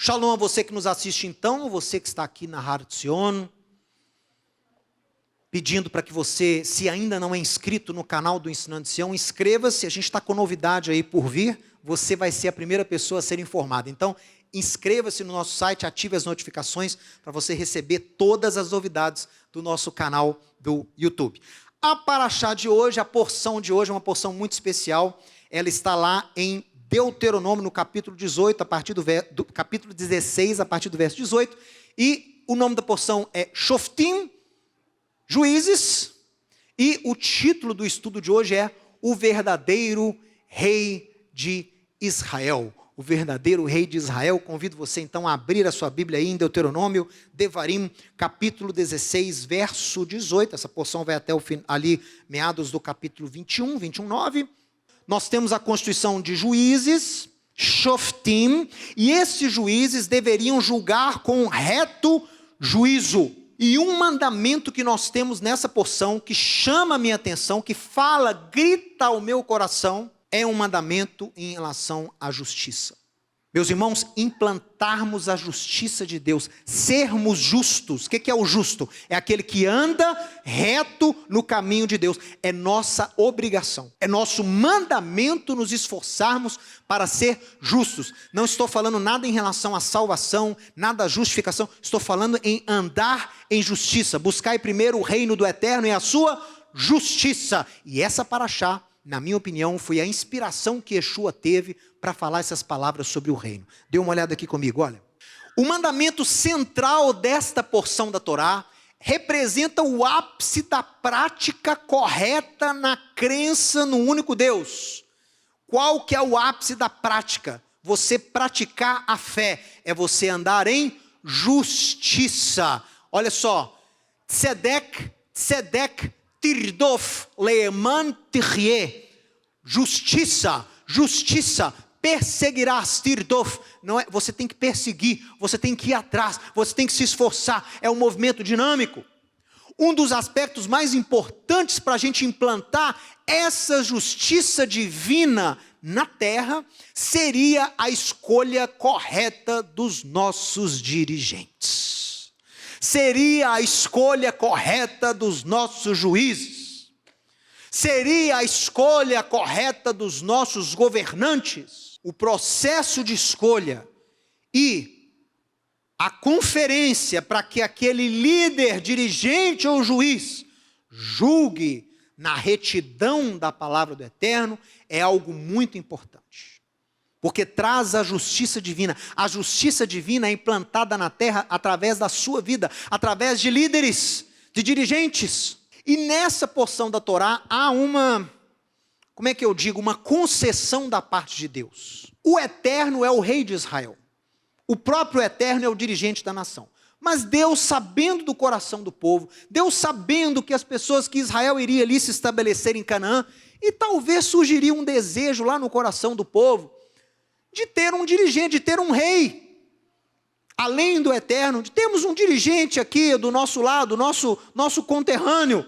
Shalom a você que nos assiste então, você que está aqui na Har Tzion, pedindo para que você, se ainda não é inscrito no canal do Ensinando Sião, inscreva-se, a gente está com novidade aí por vir, você vai ser a primeira pessoa a ser informada. Então, inscreva-se no nosso site, ative as notificações para você receber todas as novidades do nosso canal do YouTube. A paraxá de hoje, a porção de hoje é uma porção muito especial, ela está lá em Deuteronômio, no capítulo 18, do capítulo 16, a partir do verso 18, e o nome da porção é Shoftim, Juízes, e o título do estudo de hoje é O Verdadeiro Rei de Israel. O verdadeiro Rei de Israel. Convido você então a abrir a sua Bíblia aí em Deuteronômio, Devarim, capítulo 16, verso 18. Essa porção vai até o fim, ali, meados do capítulo 21, 9. Nós temos a constituição de juízes, Shoftim, e esses juízes deveriam julgar com reto juízo. E um mandamento que nós temos nessa porção, que chama a minha atenção, que fala, grita ao meu coração, é um mandamento em relação à justiça. Meus irmãos, implantarmos a justiça de Deus, sermos justos. O que é o justo? É aquele que anda reto no caminho de Deus. É nossa obrigação, é nosso mandamento nos esforçarmos para ser justos. Não estou falando nada em relação à salvação, nada à justificação. Estou falando em andar em justiça. Buscai primeiro o reino do eterno e a sua justiça. E essa paraxá, na minha opinião, foi a inspiração que Yeshua teve para falar essas palavras sobre o reino. Dê uma olhada aqui comigo, olha. O mandamento central desta porção da Torá representa o ápice da prática correta na crença no único Deus. Qual que é o ápice da prática? Você praticar a fé, é você andar em justiça. Olha só, tzedek, tirdof, leeman tichye. Justiça, perseguirás, tirdof. Não é, você tem que perseguir, você tem que ir atrás, você tem que se esforçar. É um movimento dinâmico. Um dos aspectos mais importantes para a gente implantar essa justiça divina na terra seria a escolha correta dos nossos dirigentes. Seria a escolha correta dos nossos juízes. Seria a escolha correta dos nossos governantes. O processo de escolha e a conferência para que aquele líder, dirigente ou juiz julgue na retidão da palavra do Eterno é algo muito importante. Porque traz a justiça divina. A justiça divina é implantada na terra através da sua vida, através de líderes, de dirigentes. E nessa porção da Torá há uma concessão da parte de Deus. O Eterno é o rei de Israel. O próprio Eterno é o dirigente da nação. Mas Deus, sabendo do coração do povo, Deus sabendo que as pessoas que Israel iria ali se estabelecer em Canaã, e talvez surgiria um desejo lá no coração do povo, de ter um dirigente, de ter um rei, além do Eterno, de termos um dirigente aqui do nosso lado, nosso conterrâneo,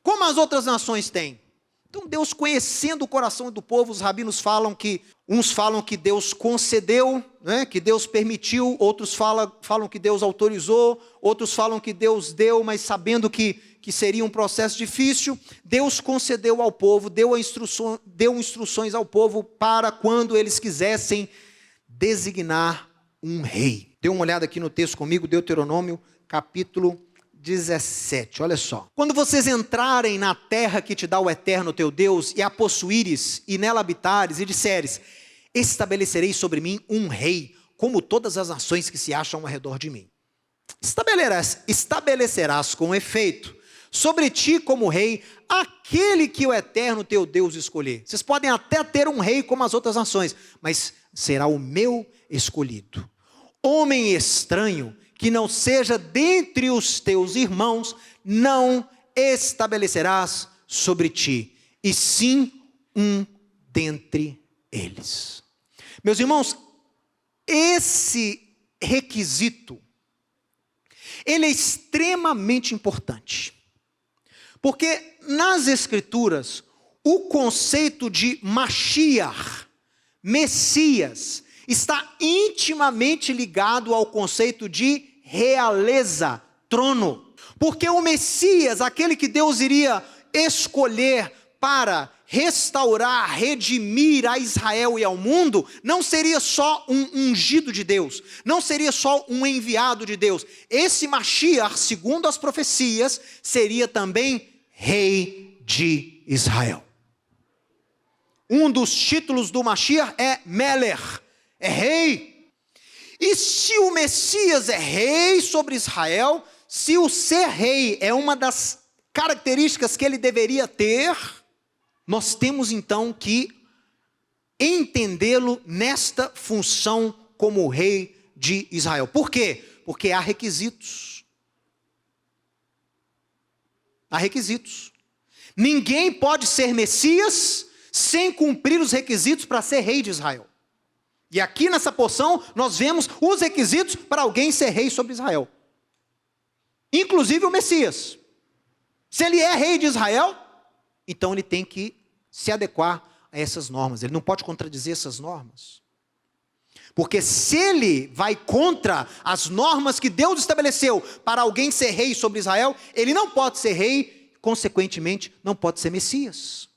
como as outras nações têm. Então Deus, conhecendo o coração do povo, os rabinos falam que, uns falam que Deus concedeu, né, que Deus permitiu, outros falam que Deus autorizou, outros falam que Deus deu, mas sabendo que seria um processo difícil, Deus concedeu ao povo, deu instruções ao povo para quando eles quisessem designar um rei. Dê uma olhada aqui no texto comigo, Deuteronômio, capítulo 17, olha só. Quando vocês entrarem na terra que te dá o Eterno teu Deus, e a possuíres, e nela habitares, e disseres, estabelecerei sobre mim um rei, como todas as nações que se acham ao redor de mim. Estabelecerás com efeito sobre ti como rei, aquele que o Eterno teu Deus escolher. Vocês podem até ter um rei como as outras nações, mas será o meu escolhido. Homem estranho, que não seja dentre os teus irmãos, não estabelecerás sobre ti, e sim um dentre eles. Meus irmãos, esse requisito, ele é extremamente importante, porque nas Escrituras, o conceito de Mashiach, Messias, está intimamente ligado ao conceito de realeza, trono. Porque o Messias, aquele que Deus iria escolher para restaurar, redimir a Israel e ao mundo, não seria só um ungido de Deus, não seria só um enviado de Deus. Esse Mashiach, segundo as profecias, seria também rei de Israel. Um dos títulos do Mashiach é Melech, é rei. E se o Messias é rei sobre Israel, se o ser rei é uma das características que ele deveria ter, nós temos então que entendê-lo nesta função como rei de Israel. Por quê? Porque há requisitos. Há requisitos. Ninguém pode ser Messias sem cumprir os requisitos para ser rei de Israel. E aqui nessa porção nós vemos os requisitos para alguém ser rei sobre Israel. Inclusive o Messias. Se ele é rei de Israel, então ele tem que se adequar a essas normas. Ele não pode contradizer essas normas. Porque se ele vai contra as normas que Deus estabeleceu para alguém ser rei sobre Israel, ele não pode ser rei, consequentemente, não pode ser Messias.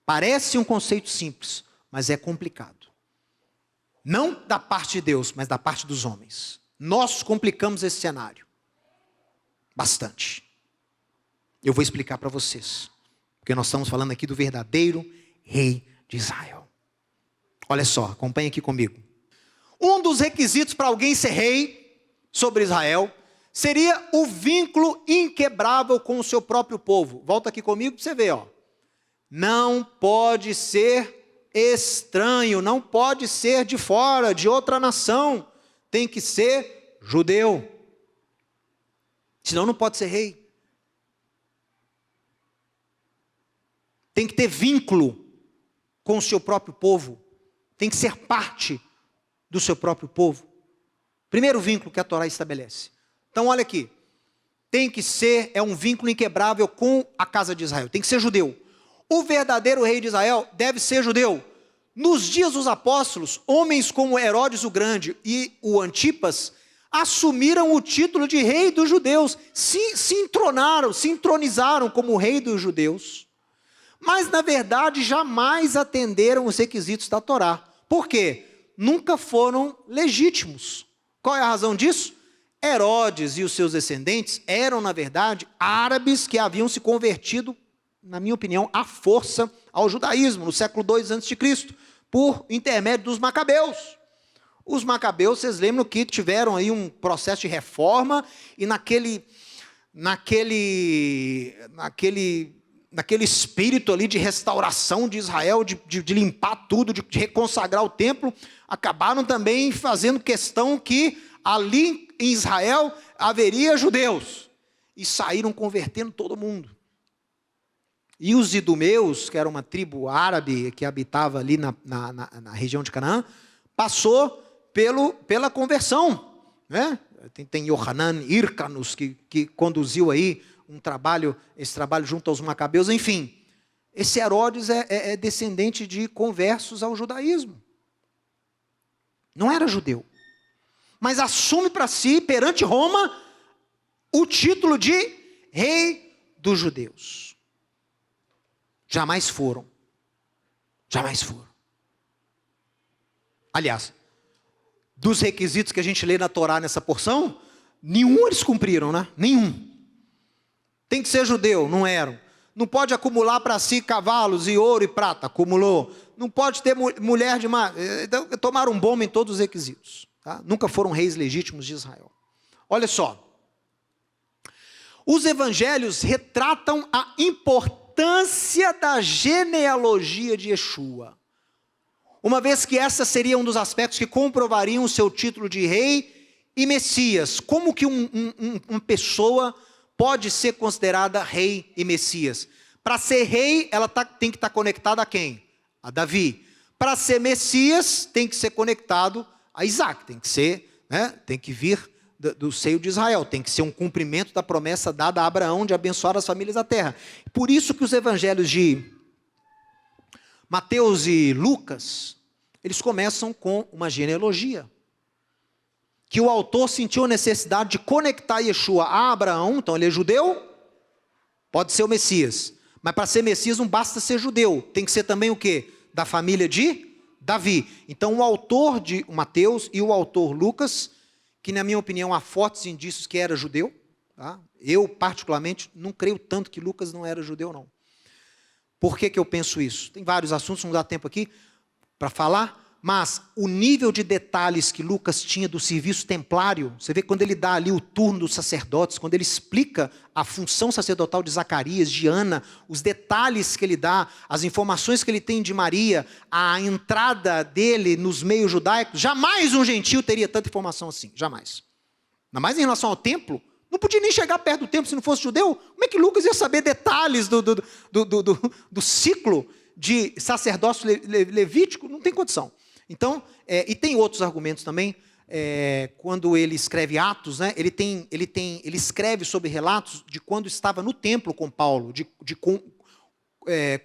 Parece um conceito simples, mas é complicado. Não da parte de Deus, mas da parte dos homens. Nós complicamos esse cenário. Bastante. Eu vou explicar para vocês. Porque nós estamos falando aqui do verdadeiro rei de Israel. Olha só, acompanha aqui comigo. Um dos requisitos para alguém ser rei sobre Israel seria o vínculo inquebrável com o seu próprio povo. Volta aqui comigo para você ver, ó. Não pode ser estranho, não pode ser de fora, de outra nação. Tem que ser judeu. Senão não pode ser rei. Tem que ter vínculo com o seu próprio povo. Tem que ser parte do seu próprio povo. Primeiro vínculo que a Torá estabelece. Então olha aqui. Tem que ser, é um vínculo inquebrável com a casa de Israel. Tem que ser judeu. O verdadeiro rei de Israel deve ser judeu. Nos dias dos apóstolos, homens como Herodes o Grande e o Antipas assumiram o título de rei dos judeus. Se entronizaram como rei dos judeus. Mas, na verdade, jamais atenderam os requisitos da Torá. Por quê? Nunca foram legítimos. Qual é a razão disso? Herodes e os seus descendentes eram, na verdade, árabes que haviam se convertido, na minha opinião, à força ao judaísmo, no século II a.C., por intermédio dos macabeus. Os macabeus, vocês lembram que tiveram aí um processo de reforma, e naquele espírito ali de restauração de Israel, de limpar tudo, de reconsagrar o templo, acabaram também fazendo questão que ali em Israel haveria judeus, e saíram convertendo todo mundo. E os idumeus, que era uma tribo árabe que habitava ali na região de Canaã, passou pela conversão, né? Tem Yohanan Hyrcanus que conduziu aí esse trabalho junto aos macabeus, enfim. Esse Herodes é descendente de conversos ao judaísmo. Não era judeu. Mas assume para si, perante Roma, o título de rei dos judeus. Jamais foram. Jamais foram. Aliás, dos requisitos que a gente lê na Torá nessa porção, nenhum eles cumpriram, né? Nenhum. Tem que ser judeu, não eram. Não pode acumular para si cavalos e ouro e prata, acumulou. Não pode ter mulher de mar. Tomaram bomba em todos os requisitos. Tá? Nunca foram reis legítimos de Israel. Olha só. Os evangelhos retratam a importância da genealogia de Yeshua. Uma vez que essa seria um dos aspectos que comprovariam o seu título de rei e Messias. Como que uma pessoa pode ser considerada rei e Messias? Para ser rei, ela tem que estar conectada a quem? A Davi. Para ser Messias, tem que ser conectado a Isaac. Tem que ser, né? Tem que vir do seio de Israel. Tem que ser um cumprimento da promessa dada a Abraão de abençoar as famílias da terra. Por isso que os evangelhos de Mateus e Lucas Eles começam com uma genealogia, que o autor sentiu a necessidade de conectar Yeshua a Abraão. Então ele é judeu, pode ser o Messias, mas para ser Messias não basta ser judeu, tem que ser também o quê? Da família de Davi. Então o autor de Mateus e o autor Lucas, que na minha opinião há fortes indícios que era judeu, tá? Eu particularmente não creio tanto que Lucas não era judeu não. Por que eu penso isso? Tem vários assuntos, não dá tempo aqui para falar, mas o nível de detalhes que Lucas tinha do serviço templário, você vê quando ele dá ali o turno dos sacerdotes, quando ele explica a função sacerdotal de Zacarias, de Ana, os detalhes que ele dá, as informações que ele tem de Maria, a entrada dele nos meios judaicos, jamais um gentio teria tanta informação assim, jamais. Ainda mais em relação ao templo, não podia nem chegar perto do templo se não fosse judeu. Como é que Lucas ia saber detalhes do ciclo de sacerdócio levítico? Não tem condição. Então, e tem outros argumentos também, quando ele escreve Atos, né, ele escreve sobre relatos de quando estava no templo com Paulo, de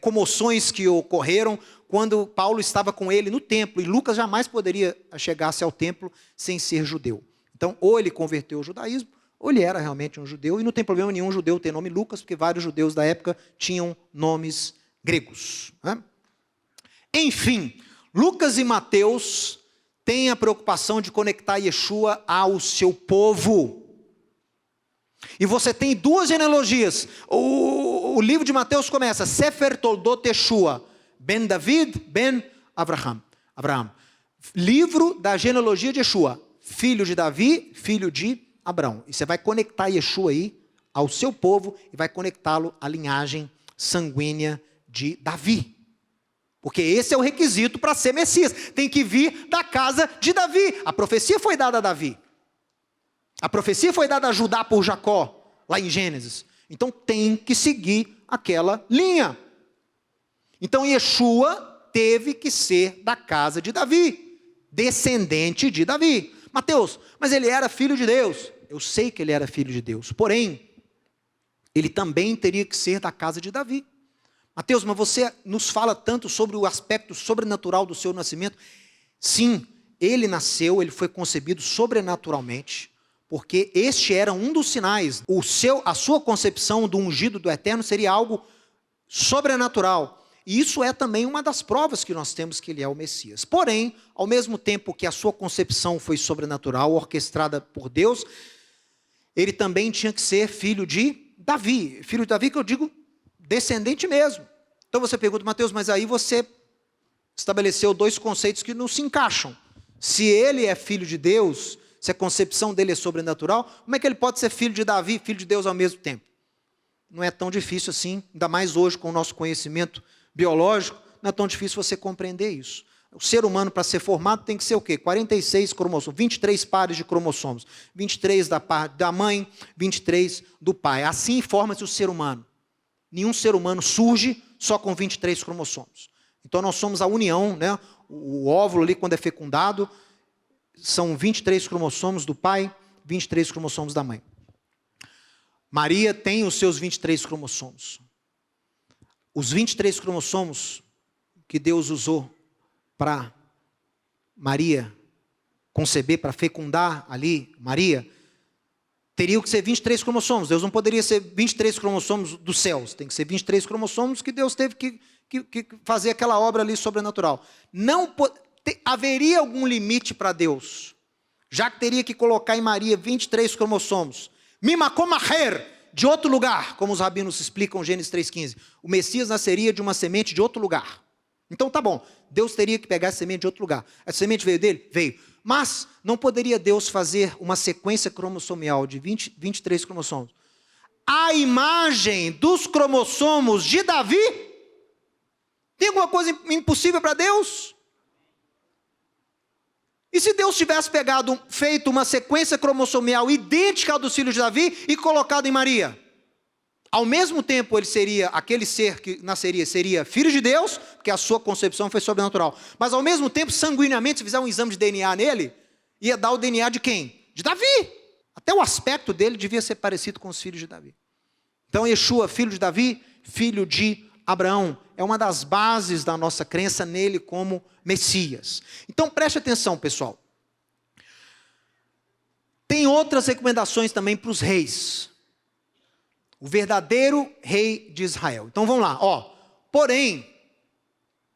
comoções que ocorreram quando Paulo estava com ele no templo, e Lucas jamais poderia chegar-se ao templo sem ser judeu. Então, ou ele converteu ao judaísmo, ou ele era realmente um judeu, e não tem problema nenhum judeu ter nome Lucas, porque vários judeus da época tinham nomes gregos, né? Enfim, Lucas e Mateus têm a preocupação de conectar Yeshua ao seu povo. E você tem duas genealogias. O livro de Mateus começa, Sefer Toldot Yeshua, ben David, ben Abraham. Livro da genealogia de Yeshua, filho de Davi, filho de Abraão. E você vai conectar Yeshua aí ao seu povo e vai conectá-lo à linhagem sanguínea de Davi. Porque esse é o requisito para ser Messias. Tem que vir da casa de Davi. A profecia foi dada a Davi. A profecia foi dada a Judá por Jacó, lá em Gênesis. Então tem que seguir aquela linha. Então Yeshua teve que ser da casa de Davi, descendente de Davi. Mateus, mas ele era filho de Deus. Eu sei que ele era filho de Deus. Porém, ele também teria que ser da casa de Davi. Mateus, mas você nos fala tanto sobre o aspecto sobrenatural do seu nascimento. Sim, ele nasceu, ele foi concebido sobrenaturalmente, porque este era um dos sinais. A sua concepção do ungido do Eterno seria algo sobrenatural. E isso é também uma das provas que nós temos que ele é o Messias. Porém, ao mesmo tempo que a sua concepção foi sobrenatural, orquestrada por Deus, ele também tinha que ser filho de Davi. Filho de Davi que eu digo descendente mesmo. Então você pergunta, Mateus, mas aí você estabeleceu dois conceitos que não se encaixam. Se ele é filho de Deus, se a concepção dele é sobrenatural, como é que ele pode ser filho de Davi, filho de Deus ao mesmo tempo? Não é tão difícil assim, ainda mais hoje com o nosso conhecimento biológico, não é tão difícil você compreender isso. O ser humano, para ser formado, tem que ser o quê? 46 cromossomos, 23 pares de cromossomos. 23 da parte da mãe, 23 do pai. Assim forma-se o ser humano. Nenhum ser humano surge só com 23 cromossomos. Então nós somos a união, né? O óvulo ali, quando é fecundado, são 23 cromossomos do pai, 23 cromossomos da mãe. Maria tem os seus 23 cromossomos. Os 23 cromossomos que Deus usou para Maria conceber, para fecundar ali Maria, teriam que ser 23 cromossomos. Deus não poderia ser 23 cromossomos dos céus. Tem que ser 23 cromossomos que Deus teve que fazer aquela obra ali sobrenatural. Haveria algum limite para Deus, já que teria que colocar em Maria 23 cromossomos. Mimakomaher, de outro lugar, como os rabinos explicam em Gênesis 3,15. O Messias nasceria de uma semente de outro lugar. Então tá bom, Deus teria que pegar essa semente de outro lugar. Essa semente veio dele? Veio. Mas não poderia Deus fazer uma sequência cromossomial de 23 cromossomos? A imagem dos cromossomos de Davi? Tem alguma coisa impossível para Deus? E se Deus tivesse feito uma sequência cromossomial idêntica ao dos filhos de Davi e colocado em Maria? Ao mesmo tempo, ele seria, aquele ser que nasceria, seria filho de Deus, porque a sua concepção foi sobrenatural. Mas ao mesmo tempo, sanguineamente, se fizer um exame de DNA nele, ia dar o DNA de quem? De Davi. Até o aspecto dele devia ser parecido com os filhos de Davi. Então, Yeshua, filho de Davi, filho de Abraão. É uma das bases da nossa crença nele como Messias. Então preste atenção, pessoal. Tem outras recomendações também para os reis. O verdadeiro rei de Israel. Então vamos lá. Porém,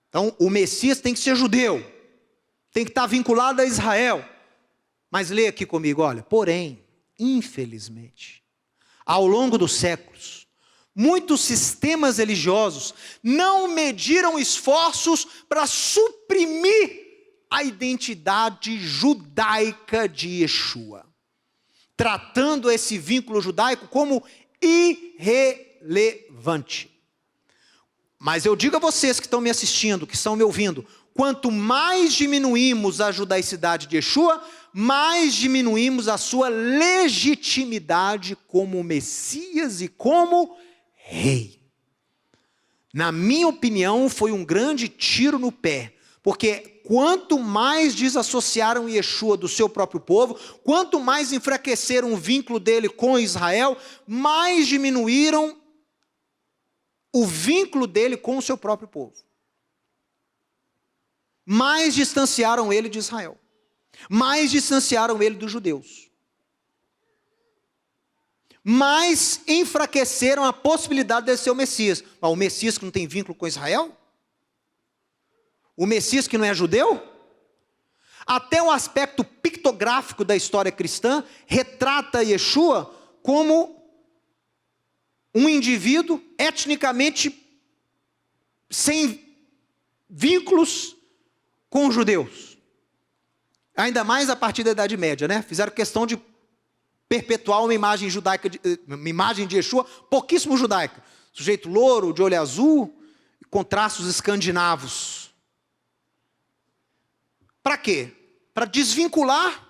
então o Messias tem que ser judeu. Tem que estar vinculado a Israel. Mas lê aqui comigo, olha. Porém, infelizmente, ao longo dos séculos, muitos sistemas religiosos não mediram esforços para suprimir a identidade judaica de Yeshua, tratando esse vínculo judaico como irrelevante. Mas eu digo a vocês que estão me assistindo, que estão me ouvindo, quanto mais diminuímos a judaicidade de Yeshua, mais diminuímos a sua legitimidade como Messias e como rei. Na minha opinião, foi um grande tiro no pé, porque quanto mais desassociaram Yeshua do seu próprio povo, quanto mais enfraqueceram o vínculo dele com Israel, mais diminuíram o vínculo dele com o seu próprio povo. Mais distanciaram ele de Israel. Mais distanciaram ele dos judeus. Mais enfraqueceram a possibilidade de ser o Messias. Mas o Messias que não tem vínculo com Israel? O Messias que não é judeu? Até o aspecto pictográfico da história cristã retrata Yeshua como um indivíduo etnicamente sem vínculos com os judeus. Ainda mais a partir da Idade Média, né? Fizeram questão de perpetuar uma imagem judaica, uma imagem de Yeshua pouquíssimo judaica. Sujeito louro, de olho azul, com traços escandinavos. Para quê? Para desvincular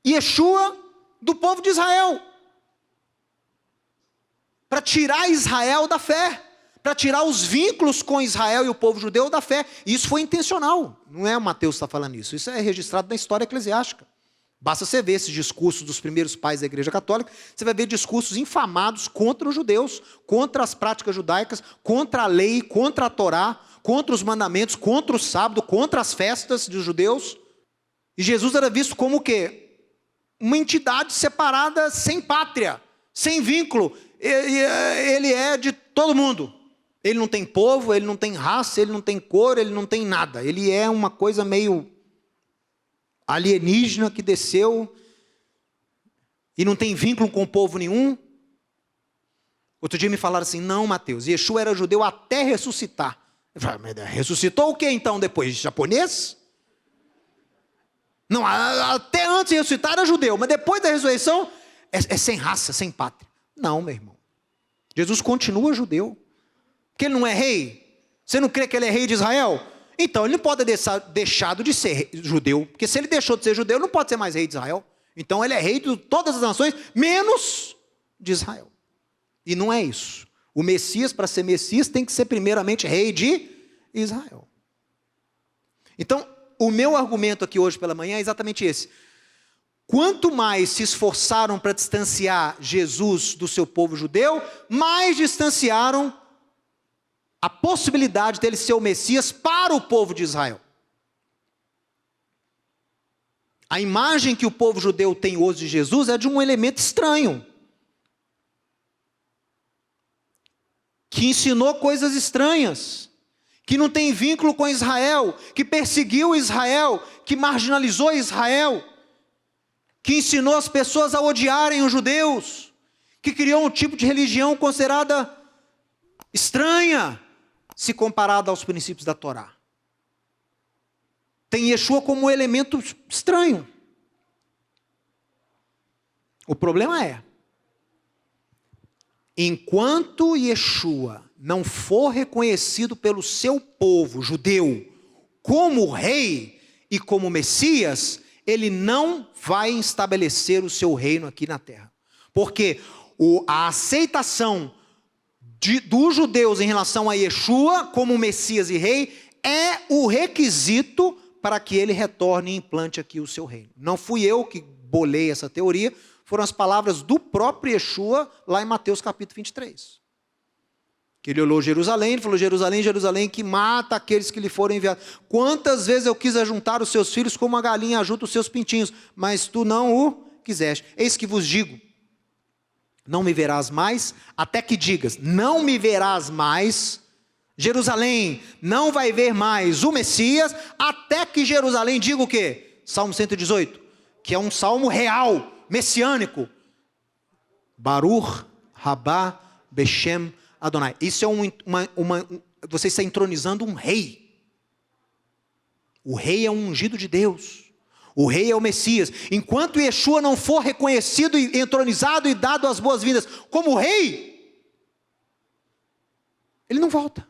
Yeshua do povo de Israel. Para tirar Israel da fé. Para tirar os vínculos com Israel e o povo judeu da fé. E isso foi intencional. Não é o Mateus que está falando isso. Isso é registrado na história eclesiástica. Basta você ver esses discursos dos primeiros pais da Igreja Católica, você vai ver discursos infamados contra os judeus, contra as práticas judaicas, contra a lei, contra a Torá, contra os mandamentos, contra o sábado, contra as festas dos judeus. E Jesus era visto como o quê? Uma entidade separada, sem pátria, sem vínculo. Ele é de todo mundo. Ele não tem povo, ele não tem raça, ele não tem cor, ele não tem nada. Ele é uma coisa meio alienígena que desceu e não tem vínculo com o povo nenhum. Outro dia me falaram assim, não, Mateus, Yeshua era judeu até ressuscitar. Eu falei, mas ressuscitou o que então depois? Japonês? Não, até antes de ressuscitar era judeu, mas depois da ressurreição é sem raça, sem pátria. Não, meu irmão. Jesus continua judeu. Porque ele não é rei? Você não crê que ele é rei de Israel? Então ele não pode ter deixado de ser judeu. Porque se ele deixou de ser judeu, ele não pode ser mais rei de Israel. Então ele é rei de todas as nações, menos de Israel. E não é isso. O Messias, para ser Messias, tem que ser primeiramente rei de Israel. Então, o meu argumento aqui hoje pela manhã é exatamente esse. Quanto mais se esforçaram para distanciar Jesus do seu povo judeu, mais distanciaram a possibilidade dele ser o Messias para o povo de Israel. A imagem que o povo judeu tem hoje de Jesus é de um elemento estranho, que ensinou coisas estranhas, que não tem vínculo com Israel, que perseguiu Israel, que marginalizou Israel, que ensinou as pessoas a odiarem os judeus, que criou um tipo de religião considerada estranha, se comparado aos princípios da Torá. Tem Yeshua como um elemento estranho. O problema é, enquanto Yeshua não for reconhecido pelo seu povo judeu como rei e como Messias, ele não vai estabelecer o seu reino aqui na terra. Porque a aceitação dos judeus em relação a Yeshua como Messias e rei é o requisito para que ele retorne e implante aqui o seu reino. Não fui eu que bolei essa teoria, foram as palavras do próprio Yeshua lá em Mateus capítulo 23. Que ele olhou Jerusalém, ele falou: Jerusalém, Jerusalém, que mata aqueles que lhe forem enviados. Quantas vezes eu quis ajuntar os seus filhos como a galinha ajunta os seus pintinhos, mas tu não o quiseste. Eis que vos digo, não me verás mais, até que digas, não me verás mais. Jerusalém não vai ver mais o Messias, até que Jerusalém diga o quê? Salmo 118, que é um salmo real, messiânico. Baruch Rabá Beshem Adonai. Isso é você está entronizando um rei. O rei é um ungido de Deus. O rei é o Messias. Enquanto Yeshua não for reconhecido e entronizado e dado as boas-vindas como rei, ele não volta.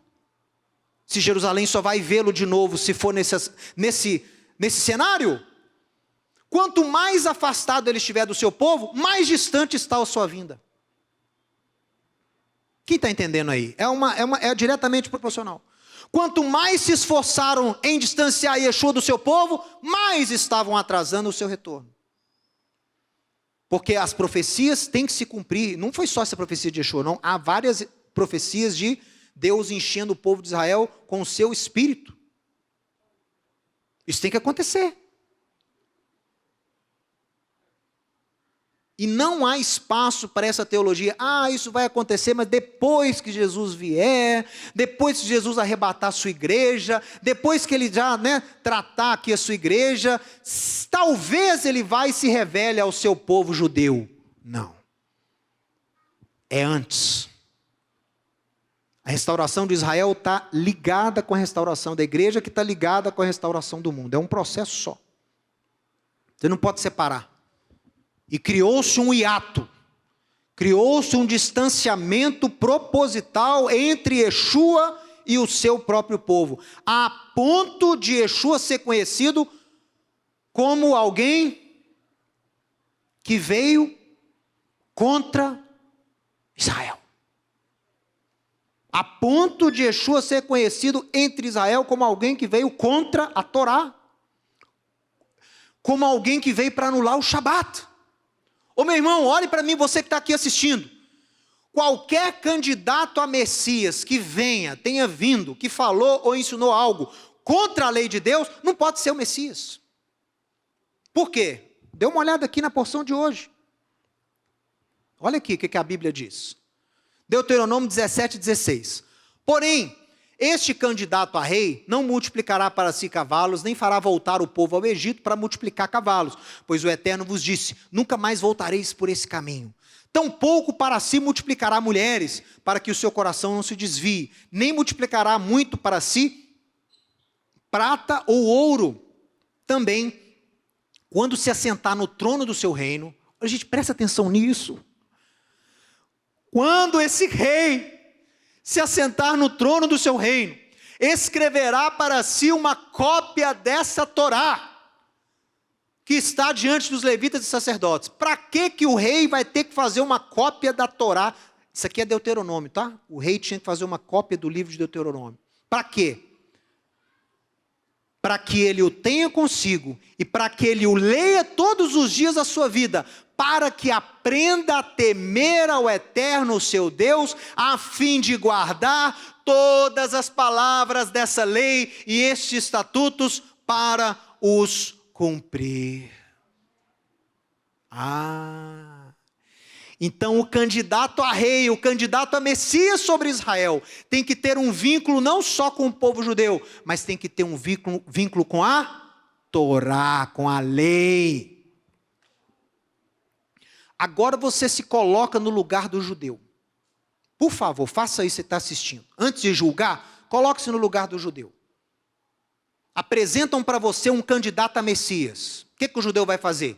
Se Jerusalém só vai vê-lo de novo se for nesse cenário, quanto mais afastado ele estiver do seu povo, mais distante está a sua vinda. Quem está entendendo aí? É diretamente proporcional. Quanto mais se esforçaram em distanciar Yeshua do seu povo, mais estavam atrasando o seu retorno. Porque as profecias têm que se cumprir. Não foi só essa profecia de Yeshua, não. Há várias profecias de Deus enchendo o povo de Israel com o seu espírito. Isso tem que acontecer. E não há espaço para essa teologia. Isso vai acontecer, mas depois que Jesus vier, depois que Jesus arrebatar a sua igreja, depois que ele já tratar aqui a sua igreja, talvez ele vai e se revele ao seu povo judeu. Não. É antes. A restauração de Israel está ligada com a restauração da igreja, que está ligada com a restauração do mundo. É um processo só. Você não pode separar. E criou-se um hiato, criou-se um distanciamento proposital entre Yeshua e o seu próprio povo, a ponto de Yeshua ser conhecido como alguém que veio contra Israel. A ponto de Yeshua ser conhecido entre Israel como alguém que veio contra a Torá, como alguém que veio para anular o Shabat. Ô meu irmão, olhe para mim, você que está aqui assistindo. Qualquer candidato a Messias que tenha vindo, que falou ou ensinou algo contra a lei de Deus, não pode ser o Messias. Por quê? Dê uma olhada aqui na porção de hoje. Olha aqui o que a Bíblia diz. Deuteronômio 17:16. Porém, este candidato a rei não multiplicará para si cavalos, nem fará voltar o povo ao Egito para multiplicar cavalos, pois o Eterno vos disse, nunca mais voltareis por esse caminho. Tampouco para si multiplicará mulheres, para que o seu coração não se desvie, nem multiplicará muito para si prata ou ouro. Também, quando se assentar no trono do seu reino, a gente presta atenção nisso. Quando esse rei se assentar no trono do seu reino, escreverá para si uma cópia dessa Torá, que está diante dos levitas e sacerdotes. Para que o rei vai ter que fazer uma cópia da Torá? Isso aqui é Deuteronômio, tá? O rei tinha que fazer uma cópia do livro de Deuteronômio. Para quê? Para que ele o tenha consigo, e para que ele o leia todos os dias da sua vida, para que aprenda a temer ao Eterno, seu Deus, a fim de guardar todas as palavras dessa lei e estes estatutos para os cumprir. Então o candidato a rei, o candidato a Messias sobre Israel, tem que ter um vínculo não só com o povo judeu, mas tem que ter um vínculo com a Torá, com a lei. Agora você se coloca no lugar do judeu. Por favor, faça isso, você está assistindo. Antes de julgar, coloque-se no lugar do judeu. Apresentam para você um candidato a Messias. O que o judeu vai fazer?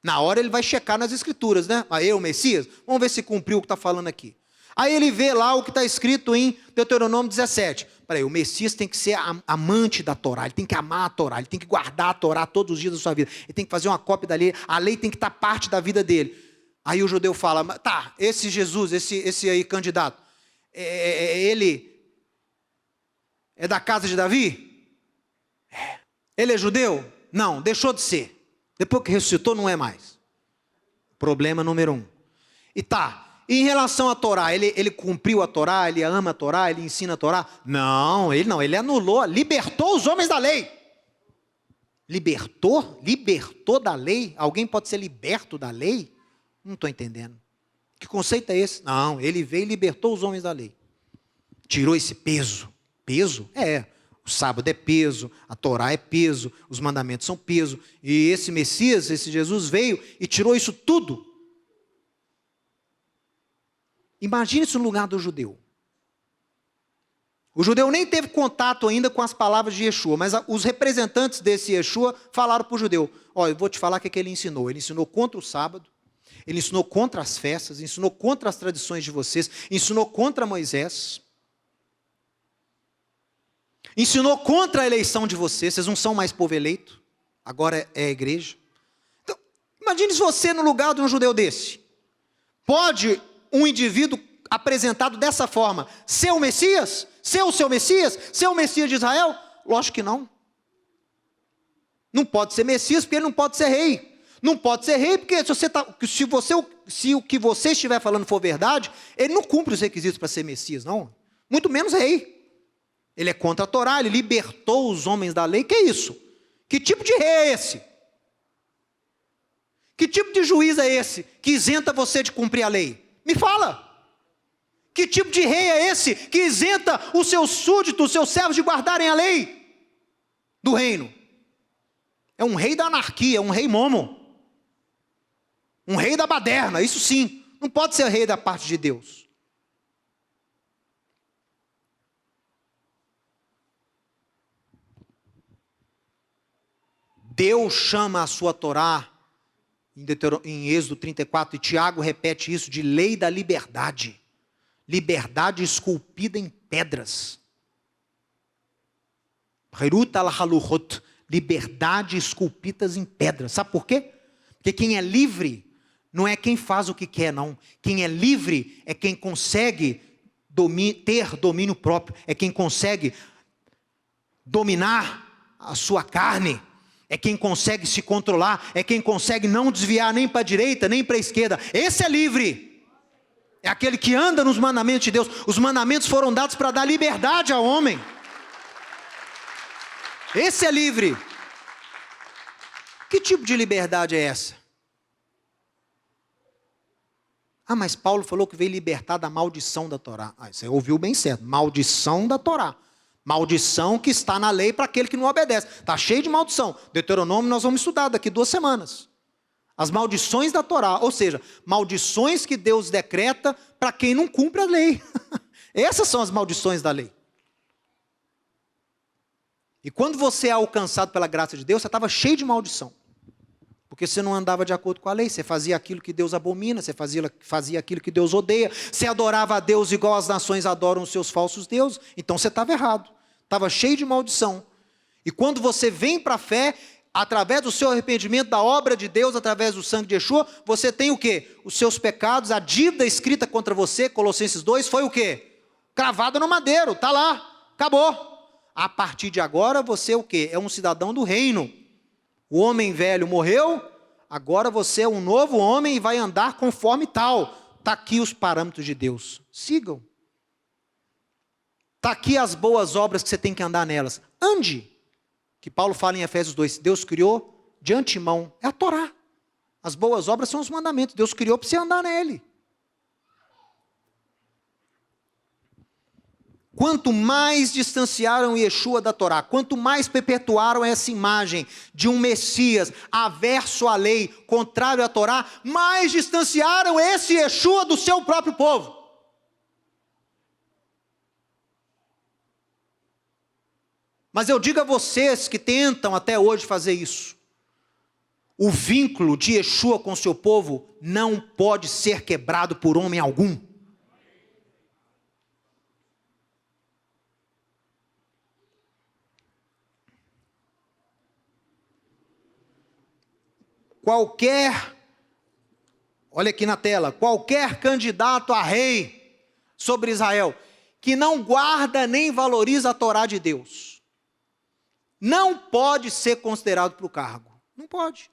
Na hora ele vai checar nas escrituras, né? Aí o Messias, vamos ver se cumpriu o que está falando aqui. Aí ele vê lá o que está escrito em Deuteronômio 17. Peraí, o Messias tem que ser amante da Torá, ele tem que amar a Torá, ele tem que guardar a Torá todos os dias da sua vida, ele tem que fazer uma cópia da lei, a lei tem que estar parte da vida dele. Aí o judeu fala, tá, esse Jesus, esse aí candidato, ele é da casa de Davi? Ele é judeu? Não, deixou de ser. Depois que ressuscitou, não é mais. Problema número 1. E tá, em relação à Torá, ele cumpriu a Torá, ele ama a Torá, ele ensina a Torá? Não, ele anulou, libertou os homens da lei. Libertou? Libertou da lei? Alguém pode ser liberto da lei? Não estou entendendo. Que conceito é esse? Não, ele veio e libertou os homens da lei. Tirou esse peso. Peso? O sábado é peso, a Torá é peso, os mandamentos são peso. E esse Messias, esse Jesus veio e tirou isso tudo. Imagine isso no lugar do judeu. O judeu nem teve contato ainda com as palavras de Yeshua, mas os representantes desse Yeshua falaram para o judeu: olha, eu vou te falar o que ele ensinou. Ele ensinou contra o sábado, ele ensinou contra as festas, ensinou contra as tradições de vocês, ensinou contra Moisés, ensinou contra a eleição de vocês não são mais povo eleito, agora é a igreja. Então, imagine se você no lugar de um judeu desse. Pode um indivíduo apresentado dessa forma ser o Messias? Ser o seu Messias? Ser o Messias de Israel? Lógico que não. Não pode ser Messias porque ele não pode ser rei. Não pode ser rei porque se o que você estiver falando for verdade, ele não cumpre os requisitos para ser Messias, não. Muito menos rei. Ele é contra a Torá, ele libertou os homens da lei. Que é isso? Que tipo de rei é esse? Que tipo de juiz é esse que isenta você de cumprir a lei? Me fala. Que tipo de rei é esse que isenta os seus súditos, os seus servos de guardarem a lei do reino? É um rei da anarquia, um rei momo. Um rei da baderna, isso sim. Não pode ser rei da parte de Deus. Deus chama a sua Torá, em Êxodo 34, e Tiago repete isso, de lei da liberdade. Liberdade esculpida em pedras. Liberdade esculpidas em pedras. Sabe por quê? Porque quem é livre não é quem faz o que quer, não. Quem é livre é quem consegue ter domínio próprio. É quem consegue dominar a sua carne. É quem consegue se controlar. É quem consegue não desviar nem para a direita, nem para a esquerda. Esse é livre. É aquele que anda nos mandamentos de Deus. Os mandamentos foram dados para dar liberdade ao homem. Esse é livre. Que tipo de liberdade é essa? Mas Paulo falou que veio libertar da maldição da Torá. Você ouviu bem certo. Maldição da Torá. Maldição que está na lei para aquele que não obedece. Está cheio de maldição. Deuteronômio nós vamos estudar daqui 2 semanas. As maldições da Torá, ou seja, maldições que Deus decreta para quem não cumpre a lei. Essas são as maldições da lei. E quando você é alcançado pela graça de Deus, você estava cheio de maldição. Porque você não andava de acordo com a lei, você fazia aquilo que Deus abomina, você fazia aquilo que Deus odeia, você adorava a Deus igual as nações adoram os seus falsos deuses, então você estava errado, estava cheio de maldição. E quando você vem para a fé, através do seu arrependimento da obra de Deus, através do sangue de Yeshua, você tem o quê? Os seus pecados, a dívida escrita contra você, Colossenses 2, foi o quê? Cravada no madeiro, está lá, acabou. A partir de agora você é o quê? É um cidadão do reino. O homem velho morreu, agora você é um novo homem e vai andar conforme tal. Está aqui os parâmetros de Deus. Sigam. Está aqui as boas obras que você tem que andar nelas. Ande. Que Paulo fala em Efésios 2. Deus criou de antemão. É a Torá. As boas obras são os mandamentos. Deus criou para você andar nele. Quanto mais distanciaram Yeshua da Torá, quanto mais perpetuaram essa imagem de um Messias averso à lei, contrário à Torá, mais distanciaram esse Yeshua do seu próprio povo. Mas eu digo a vocês que tentam até hoje fazer isso, o vínculo de Yeshua com o seu povo não pode ser quebrado por homem algum. Olha aqui na tela, qualquer candidato a rei sobre Israel, que não guarda nem valoriza a Torá de Deus, não pode ser considerado para o cargo. Não pode.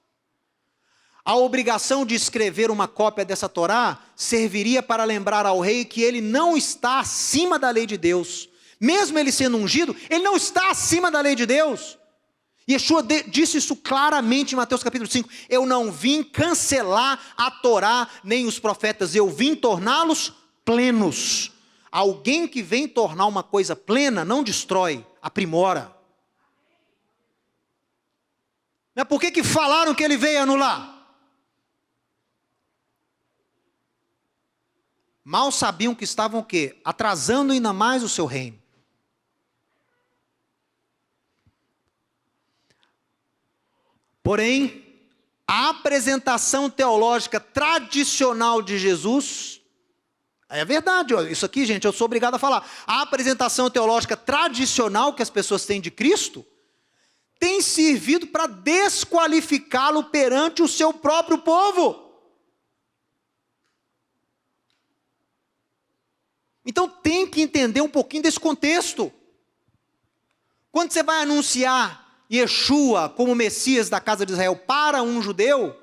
A obrigação de escrever uma cópia dessa Torá serviria para lembrar ao rei que ele não está acima da lei de Deus. Mesmo ele sendo ungido, ele não está acima da lei de Deus. Yeshua disse isso claramente em Mateus capítulo 5. Eu não vim cancelar a Torá nem os profetas, eu vim torná-los plenos. Alguém que vem tornar uma coisa plena não destrói, aprimora. Não é por que falaram que ele veio anular? Mal sabiam que estavam o quê? Atrasando ainda mais o seu reino. Porém, a apresentação teológica tradicional de Jesus, é verdade, isso aqui, gente, eu sou obrigado a falar. A apresentação teológica tradicional que as pessoas têm de Cristo, tem servido para desqualificá-lo perante o seu próprio povo. Então tem que entender um pouquinho desse contexto. Quando você vai anunciar Yeshua como Messias da casa de Israel para um judeu,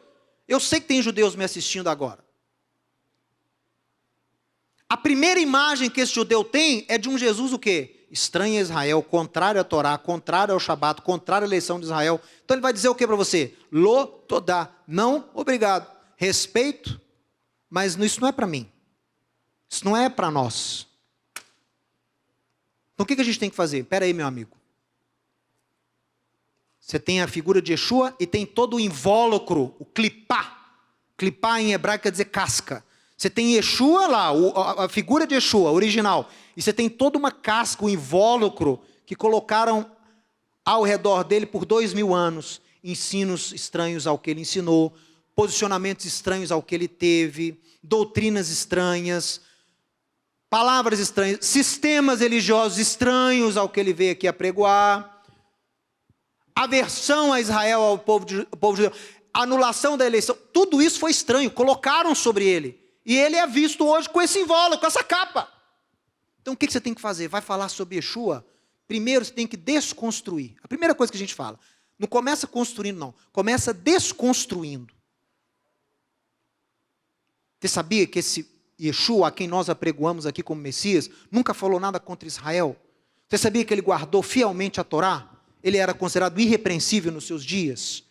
eu sei que tem judeus me assistindo agora. A primeira imagem que esse judeu tem é de um Jesus o quê? Estranho a Israel, contrário à Torá, contrário ao Shabat, contrário à eleição de Israel. Então ele vai dizer o que para você? Lo todá, não obrigado, respeito, mas isso não é para mim. Isso não é para nós. Então o que a gente tem que fazer? Espera aí, meu amigo. Você tem a figura de Yeshua e tem todo o invólucro, o clipá. Clipá em hebraico quer dizer casca. Você tem Yeshua lá, a figura de Yeshua, original. E você tem toda uma casca, um invólucro, que colocaram ao redor dele por 2000 anos. Ensinos estranhos ao que ele ensinou, posicionamentos estranhos ao que ele teve, doutrinas estranhas, palavras estranhas, sistemas religiosos estranhos ao que ele veio aqui apregoar, aversão a Israel, ao povo judeu, anulação da eleição, tudo isso foi estranho, colocaram sobre ele. E ele é visto hoje com esse invólucro, com essa capa. Então o que você tem que fazer? Vai falar sobre Yeshua? Primeiro você tem que desconstruir. A primeira coisa que a gente fala, não começa construindo não, começa desconstruindo. Você sabia que esse Yeshua, a quem nós apregoamos aqui como Messias, nunca falou nada contra Israel? Você sabia que ele guardou fielmente a Torá? Ele era considerado irrepreensível nos seus dias?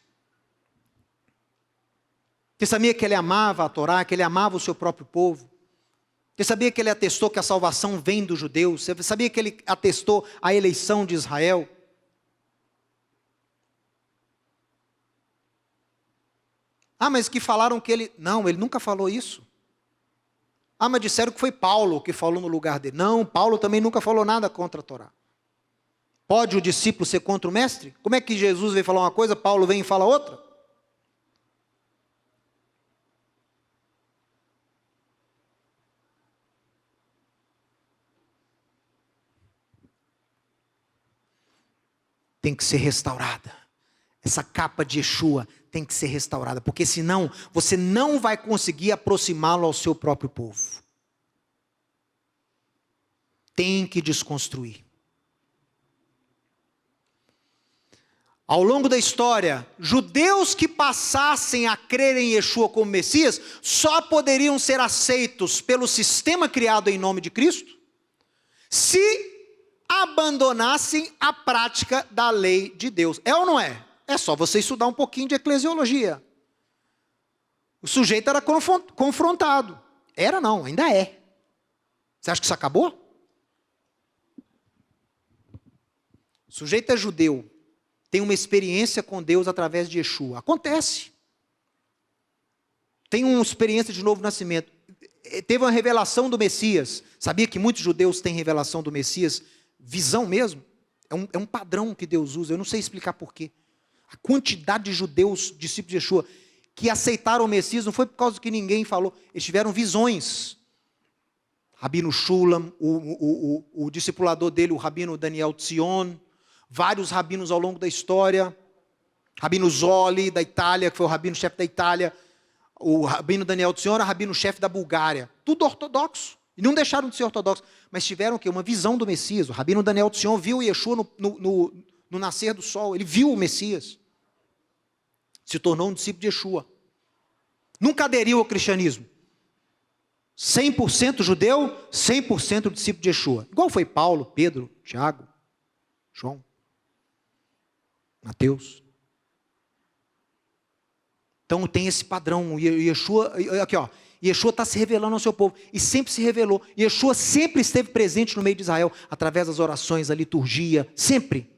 Você sabia que ele amava a Torá, que ele amava o seu próprio povo? Você sabia que ele atestou que a salvação vem dos judeus? Você sabia que ele atestou a eleição de Israel? Ah, mas que falaram que ele... Não, ele nunca falou isso. Ah, mas disseram que foi Paulo que falou no lugar dele. Não, Paulo também nunca falou nada contra a Torá. Pode o discípulo ser contra o mestre? Como é que Jesus vem falar uma coisa, Paulo vem e fala outra? Tem que ser restaurada. Essa capa de Yeshua tem que ser restaurada, porque senão você não vai conseguir aproximá-lo ao seu próprio povo. Tem que desconstruir. Ao longo da história, judeus que passassem a crer em Yeshua como Messias, só poderiam ser aceitos pelo sistema criado em nome de Cristo, se abandonassem a prática da lei de Deus. É ou não é? É só você estudar um pouquinho de eclesiologia. O sujeito era confrontado. Era não, ainda é. Você acha que isso acabou? O sujeito é judeu, tem uma experiência com Deus através de Yeshua. Acontece. Tem uma experiência de novo nascimento. Teve uma revelação do Messias. Sabia que muitos judeus têm revelação do Messias? Visão mesmo. É um padrão que Deus usa. Eu não sei explicar por quê. A quantidade de judeus, discípulos de Yeshua, que aceitaram o Messias, não foi por causa que ninguém falou. Eles tiveram visões. Rabino Shulam, o discipulador dele, o Rabino Daniel Tzion, vários rabinos ao longo da história. Rabino Zoli, da Itália, que foi o rabino-chefe da Itália. O Rabino Daniel Tzion era rabino-chefe da Bulgária. Tudo ortodoxo. E não deixaram de ser ortodoxos. Mas tiveram o quê? Uma visão do Messias. O Rabino Daniel Tzion viu Yeshua no nascer do sol. Ele viu o Messias. Se tornou um discípulo de Yeshua. nunca aderiu ao cristianismo. 100% judeu, 100% discípulo de Yeshua. Igual foi Paulo, Pedro, Tiago, João, Mateus. Então tem esse padrão. Yeshua, aqui ó, Yeshua está se revelando ao seu povo, e sempre se revelou. Yeshua sempre esteve presente no meio de Israel, através das orações, da liturgia, sempre.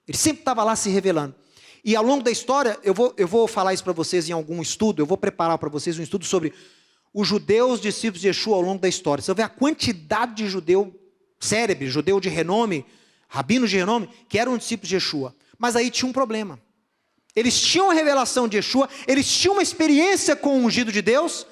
Ele sempre estava lá se revelando. E ao longo da história, eu vou falar isso para vocês em algum estudo, eu vou preparar para vocês um estudo sobre os judeus discípulos de Yeshua ao longo da história. Você vai ver a quantidade de judeu célebre, judeu de renome, rabinos de renome, que eram discípulos de Yeshua. Mas aí tinha um problema. Eles tinham a revelação de Yeshua, eles tinham uma experiência com o ungido de Deus,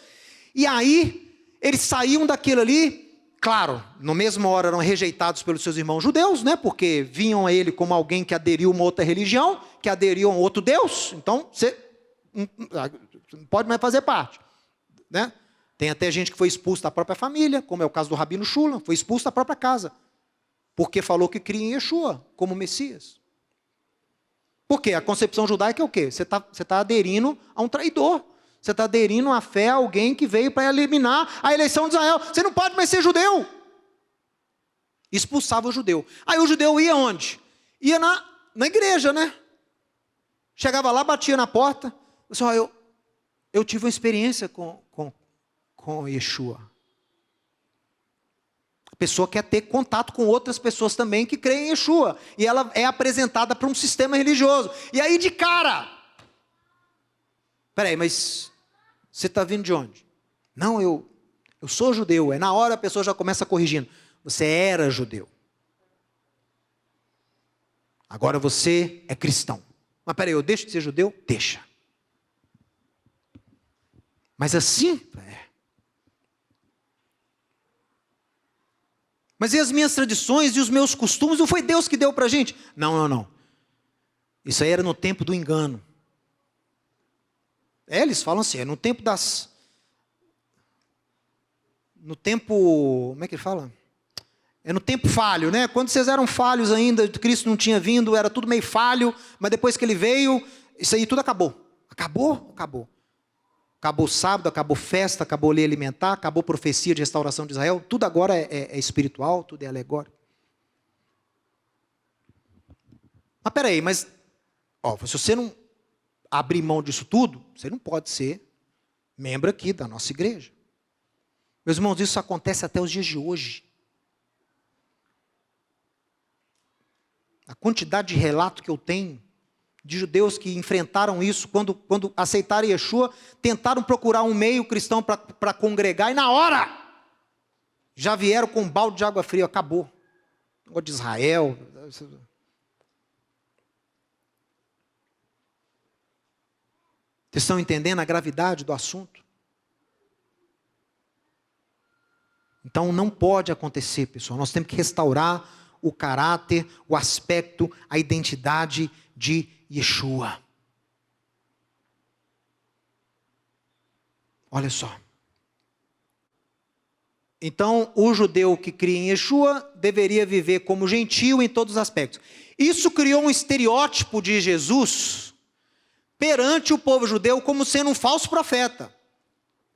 e aí eles saíam daquilo ali, claro, na mesma hora eram rejeitados pelos seus irmãos judeus, né? Porque vinham a ele como alguém que aderiu a uma outra religião, que aderiu a um outro Deus, então você não pode mais fazer parte, né? Tem até gente que foi expulso da própria família, como é o caso do Rabino Shula, foi expulso da própria casa, porque falou que cria em Yeshua como Messias. Por quê? A concepção judaica é o quê? Você tá aderindo a um traidor, você está aderindo à fé a alguém que veio para eliminar a eleição de Israel. Você não pode mais ser judeu. Expulsava o judeu. Aí o judeu ia onde? Ia na igreja, né? Chegava lá, batia na porta, disse, eu tive uma experiência com Yeshua. A pessoa quer ter contato com outras pessoas também que creem em Yeshua. E ela é apresentada para um sistema religioso. E aí de cara, peraí, mas você está vindo de onde? Não, eu sou judeu. Na hora a pessoa já começa corrigindo. Você era judeu. Agora você é cristão. Mas peraí, eu deixo de ser judeu? Deixa. Mas assim? Mas e as minhas tradições e os meus costumes? Não foi Deus que deu para a gente? Não. Isso aí era no tempo do engano. Eles falam assim, no tempo como é que ele fala? É no tempo falho, né? Quando vocês eram falhos ainda, Cristo não tinha vindo, era tudo meio falho, mas depois que ele veio, isso aí tudo acabou. Acabou. Acabou o sábado, acabou festa, acabou lei alimentar, acabou profecia de restauração de Israel, tudo agora é espiritual, tudo é alegórico. Mas peraí, se você não abrir mão disso tudo, você não pode ser membro aqui da nossa igreja. Meus irmãos, isso acontece até os dias de hoje. A quantidade de relato que eu tenho de judeus que enfrentaram isso, quando aceitaram Yeshua, tentaram procurar um meio cristão para congregar, e na hora já vieram com um balde de água fria, acabou. Negócio de Israel. Vocês estão entendendo a gravidade do assunto? Então não pode acontecer, pessoal. Nós temos que restaurar o caráter, o aspecto, a identidade de Yeshua. Olha só. Então, o judeu que cria em Yeshua deveria viver como gentio em todos os aspectos. Isso criou um estereótipo de Jesus perante o povo judeu como sendo um falso profeta.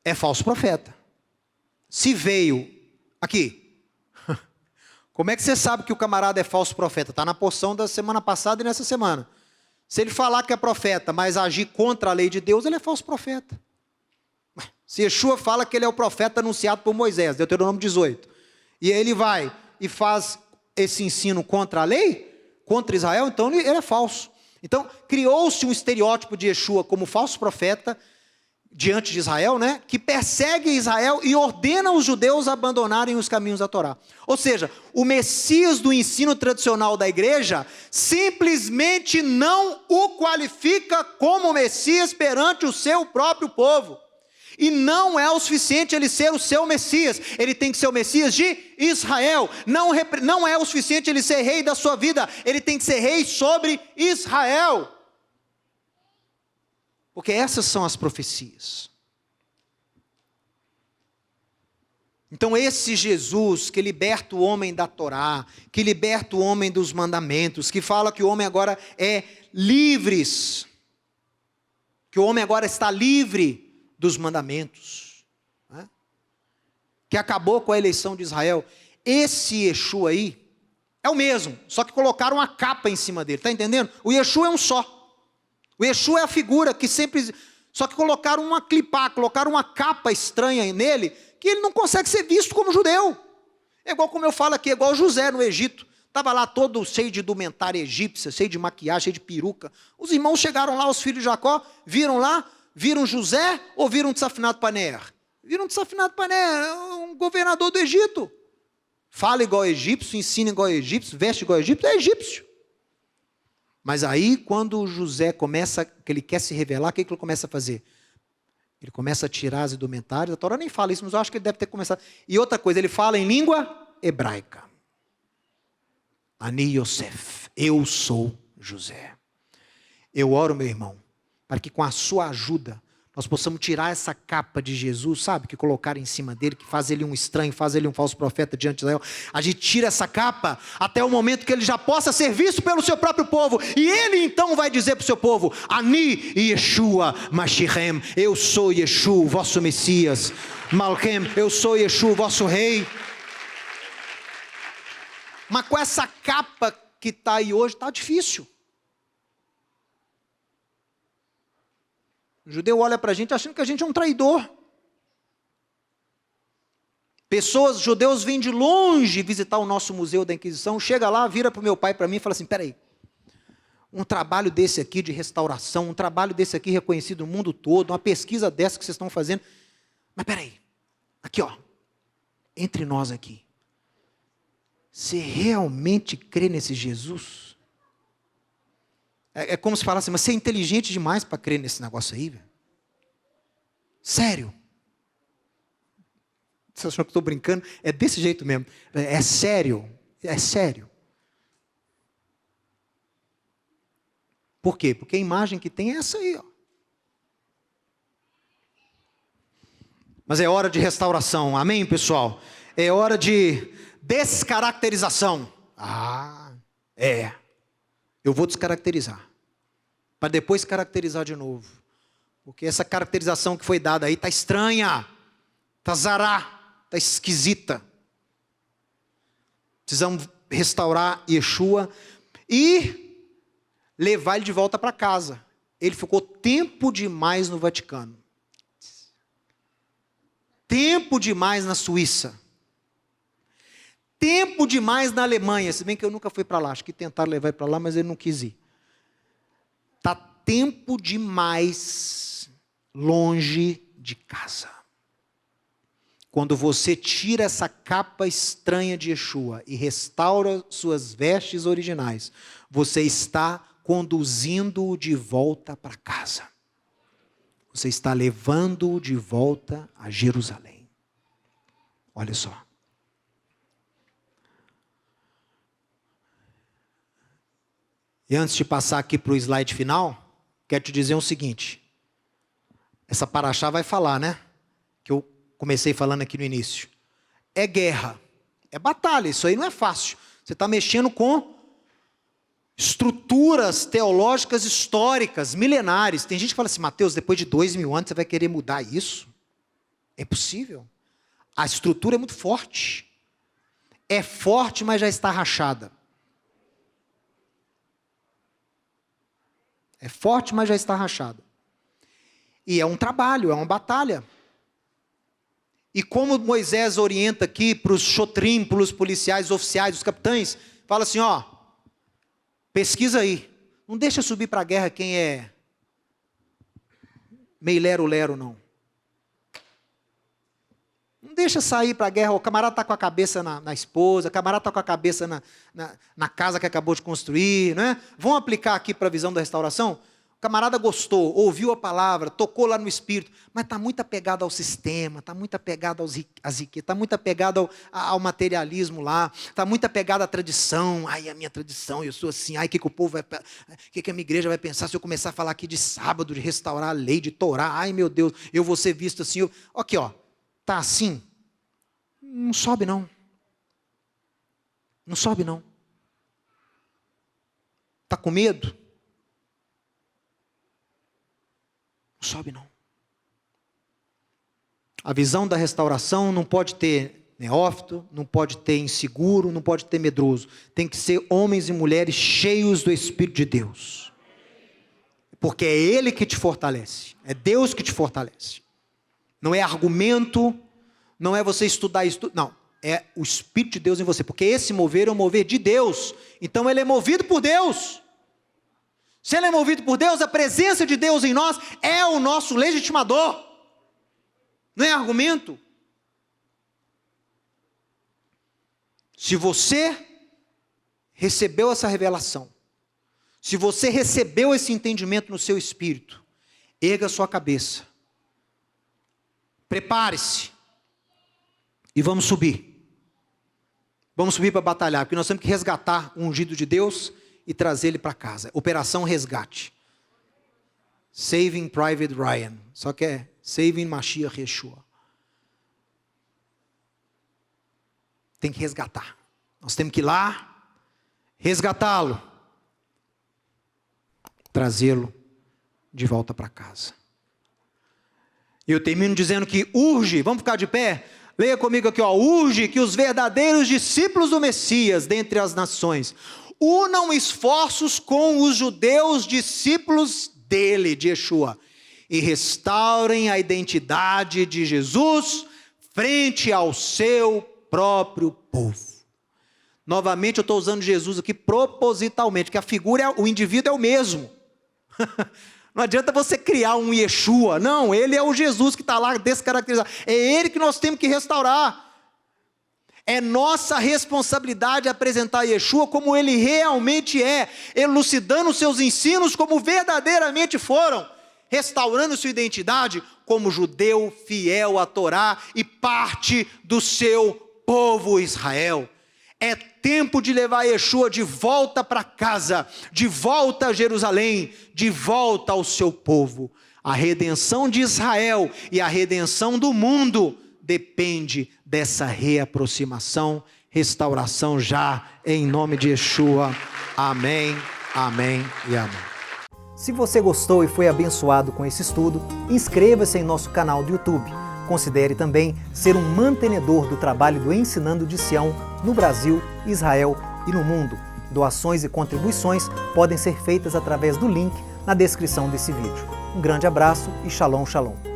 É falso profeta. Se veio aqui, como é que você sabe que o camarada é falso profeta? Está na porção da semana passada e nessa semana. Se ele falar que é profeta, mas agir contra a lei de Deus, ele é falso profeta. Se Yeshua fala que ele é o profeta anunciado por Moisés, Deuteronômio 18, e ele vai e faz esse ensino contra a lei, contra Israel, então ele é falso. Então, criou-se um estereótipo de Yeshua como falso profeta diante de Israel, né? Que persegue Israel e ordena os judeus a abandonarem os caminhos da Torá. Ou seja, o Messias do ensino tradicional da igreja simplesmente não o qualifica como Messias perante o seu próprio povo. E não é o suficiente ele ser o seu Messias. Ele tem que ser o Messias de Israel. Não é o suficiente ele ser rei da sua vida. Ele tem que ser rei sobre Israel. Porque essas são as profecias. Então esse Jesus que liberta o homem da Torá, que liberta o homem dos mandamentos, que fala que o homem agora é livre, que o homem agora está livre dos mandamentos, né? Que acabou com a eleição de Israel. Esse Yeshua aí é o mesmo, só que colocaram uma capa em cima dele, está entendendo? O Yeshua é um só. O Yeshua é a figura que sempre... Só que colocaram uma clipá, colocaram uma capa estranha nele, que ele não consegue ser visto como judeu. É igual como eu falo aqui, é igual José no Egito. Estava lá todo cheio de indumentária egípcia, cheio de maquiagem, cheio de peruca. Os irmãos chegaram lá, os filhos de Jacó, viram lá, viram José ou viram Desafinado Paner? Viram Desafinado Paner, um governador do Egito. Fala igual egípcio, ensina igual egípcio, veste igual egípcio, é egípcio. Mas aí, quando José começa, que ele quer se revelar, o que ele começa a fazer? Ele começa a tirar as indumentárias, a Torá nem fala isso, mas eu acho que ele deve ter começado. E outra coisa, ele fala em língua hebraica. Ani Yosef, eu sou José. Eu oro, meu irmão, para que com a sua ajuda, nós possamos tirar essa capa de Jesus, sabe, que colocaram em cima dele, que faz ele um estranho, faz ele um falso profeta diante de Israel. A gente tira essa capa até o momento que ele já possa ser visto pelo seu próprio povo. E ele então vai dizer para o seu povo, Ani Yeshua Mashichem, eu sou Yeshua, vosso Messias. Malchem, eu sou Yeshua, vosso rei. Mas com essa capa que está aí hoje, está difícil. O judeu olha para a gente achando que a gente é um traidor. Pessoas, judeus vêm de longe visitar o nosso museu da Inquisição, chega lá, vira para o meu pai e para mim e fala assim, peraí, um trabalho desse aqui de restauração, um trabalho desse aqui reconhecido no mundo todo, uma pesquisa dessa que vocês estão fazendo, mas peraí, aqui ó, entre nós aqui, você realmente crê nesse Jesus? É como se falasse, mas você é inteligente demais para crer nesse negócio aí, velho. Sério. Você achou que eu estou brincando? É desse jeito mesmo. É sério. É sério. Por quê? Porque a imagem que tem é essa aí, ó. Mas é hora de restauração. Amém, pessoal? É hora de descaracterização. Eu vou descaracterizar, para depois caracterizar de novo, porque essa caracterização que foi dada aí está estranha, está zará, está esquisita. Precisamos restaurar Yeshua e levar ele de volta para casa. Ele ficou tempo demais no Vaticano, tempo demais na Suíça, tempo demais na Alemanha, se bem que eu nunca fui para lá, acho que tentaram levar ele para lá, mas ele não quis ir. Está tempo demais longe de casa. Quando você tira essa capa estranha de Yeshua e restaura suas vestes originais, você está conduzindo-o de volta para casa. Você está levando-o de volta a Jerusalém. Olha só. E antes de passar aqui para o slide final, quero te dizer o seguinte. Essa paraxá vai falar, né? Que eu comecei falando aqui no início. É guerra, é batalha, isso aí não é fácil. Você está mexendo com estruturas teológicas históricas, milenares. Tem gente que fala assim, Mateus, depois de 2000 anos você vai querer mudar isso? É impossível. A estrutura é muito forte. É forte, mas já está rachada. É forte, mas já está rachada. E é um trabalho, é uma batalha. E como Moisés orienta aqui para os xotrim, para os policiais, oficiais, os capitães, fala assim, ó, pesquisa aí. Não deixa subir para a guerra quem é meio lero-lero, não. Não deixa sair para a guerra, o camarada está com a cabeça na esposa, o camarada está com a cabeça na casa que acabou de construir, não é? Vão aplicar aqui para a visão da restauração? O camarada gostou, ouviu a palavra, tocou lá no espírito, mas está muito apegado ao sistema, está muito apegado às riquezas, está muito apegado ao materialismo lá, está muito apegado à tradição. Ai, a minha tradição, eu sou assim, ai, o que o povo vai, o que a minha igreja vai pensar se eu começar a falar aqui de sábado, de restaurar a lei, de Torá, ai meu Deus, eu vou ser visto assim, aqui ó, está assim, não sobe não, não sobe não, está com medo? Não sobe não. A visão da restauração não pode ter neófito, não pode ter inseguro, não pode ter medroso. Tem que ser homens e mulheres cheios do Espírito de Deus. Porque é Ele que te fortalece. É Deus que te fortalece. Não é argumento, não é você estudar isso. Não, é o Espírito de Deus em você. Porque esse mover é o mover de Deus. Então ele é movido por Deus. Se ele é movido por Deus, a presença de Deus em nós é o nosso legitimador. Não é argumento. Se você recebeu essa revelação, se você recebeu esse entendimento no seu espírito, erga a sua cabeça. Prepare-se. E vamos subir. Vamos subir para batalhar, porque nós temos que resgatar o ungido de Deus e trazer ele para casa. Operação Resgate. Saving Private Ryan. Só que é Saving Mashiach Yeshua. Tem que resgatar. Nós temos que ir lá, resgatá-lo, trazê-lo de volta para casa. E eu termino dizendo que urge, vamos ficar de pé? Leia comigo aqui, ó. Urge que os verdadeiros discípulos do Messias dentre as nações unam esforços com os judeus discípulos dele, de Yeshua, e restaurem a identidade de Jesus frente ao seu próprio povo. Novamente eu estou usando Jesus aqui propositalmente, que a figura, o indivíduo é o mesmo. Não adianta você criar um Yeshua, não, ele é o Jesus que está lá descaracterizado, é ele que nós temos que restaurar. É nossa responsabilidade apresentar Yeshua como ele realmente é, elucidando os seus ensinos como verdadeiramente foram, restaurando sua identidade como judeu fiel à Torá e parte do seu povo Israel. É tempo de levar Yeshua de volta para casa, de volta a Jerusalém, de volta ao seu povo. A redenção de Israel e a redenção do mundo depende dessa reaproximação, restauração já, em nome de Yeshua. Amém, amém e amém. Se você gostou e foi abençoado com esse estudo, inscreva-se em nosso canal do YouTube. Considere também ser um mantenedor do trabalho do Ensinando de Sião no Brasil, Israel e no mundo. Doações e contribuições podem ser feitas através do link na descrição desse vídeo. Um grande abraço e shalom, shalom.